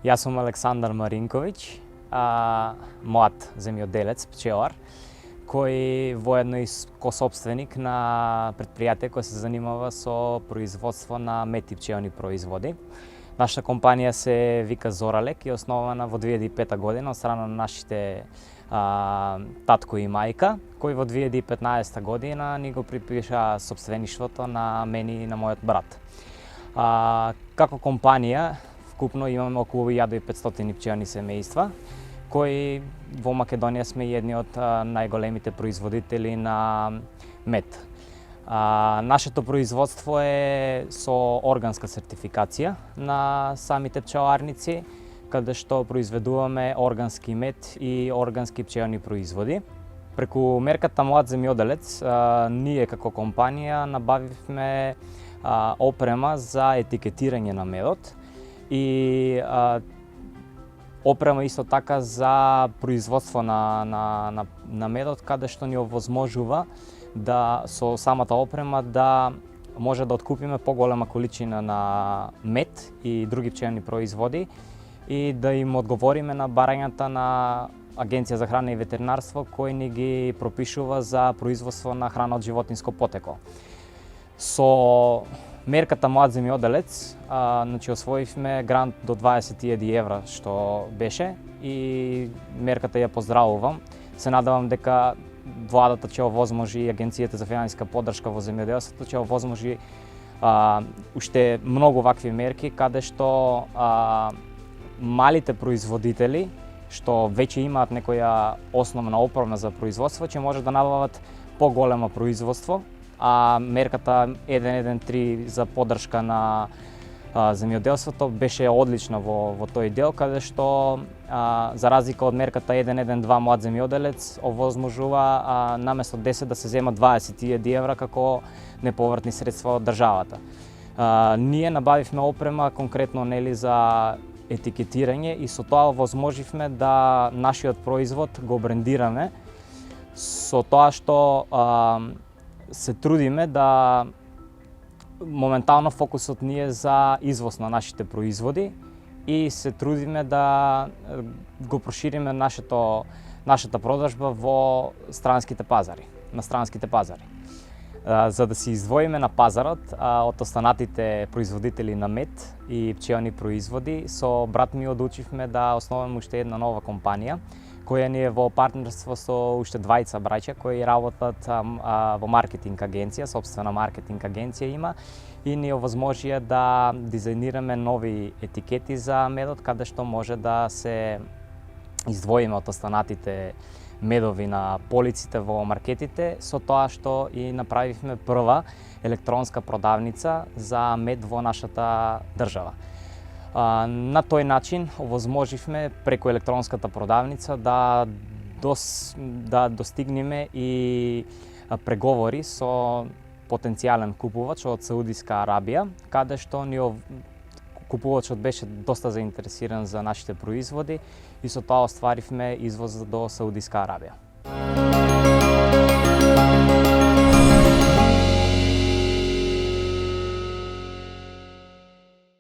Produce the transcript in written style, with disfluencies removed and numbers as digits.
Јас сум Александар Маринковиќ, млад земјоделец, пчелар, кој воедно и косопственик на предпријатие кој се занимава со производство на мед и пчелни производи. Нашата компанија се вика Зоралек и е основана во 2005 година од страна на нашите татко и мајка, кој во 2015 година ни го припиша собствеништвото на мене и на мојот брат. Како компанија, вкупно имаме околу 1500 пчелни семејства, кои во Македонија сме едни од најголемите производители на мед. Нашето производство е со органска сертификација на самите пчеларници, каде што произведуваме органски мед и органски пчелни производи. Преку мерката Млад земјоделец, ние како компанија набавивме опрема за етикетирање на медот и опрема исто така за производство на медот, каде што ни овозможува да со самата опрема да може да откупиме поголема количина на мед и други пчелни производи и да им одговориме на барањата на Агенција за храна и ветеринарство кој ни ги пропишува за производство на храна од животинско потекло. Со мерката Млад земјоделец, освоивме грант до 20.000 евра што беше и мерката ја поздравувам. Се надевам дека владата ќе овозможи и Агенцијата за финансиска поддршка во земјоделството ќе овозможи уште многу вакви мерки каде што малите производители што веќе имаат некоја основна опрема за производство ќе може да набават поголемо производство, а мерката 113 за поддршка на земјоделството беше одлична во тој дел, каде што за разлика од мерката 112 Млад земјоделец овозможува наместо 10 да се земат 20.000 евра како неповратни средства од државата. Ние набавивме опрема конкретно за етикетирање и со тоа овозможивме да нашиот производ го брендираме со тоа што се трудиме да моментално фокусот ни е за извоз на нашите производи и се трудиме да го прошириме нашата продажба во странските пазари, на странските пазари. За да се издвоиме на пазарот од останатите производители на мед и пчелни производи, со брат ми одлучивме да основаме уште една нова компанија, која ни е во партнерство со уште двајца браќа кои работат во маркетинг агенција, сопствена маркетинг агенција има и ни овозможија да дизајнираме нови етикети за медот, каде што може да се издвоиме од останатите медови на полиците во маркетите, со тоа што и направивме прва електронска продавница за мед во нашата држава. На тој начин овозможивме преку електронската продавница да достигнеме и преговори со потенцијален купувач од Саудиска Арабија, каде што купувачот беше доста заинтересиран за нашите производи и со тоа остваривме извоз до Саудиска Арабија.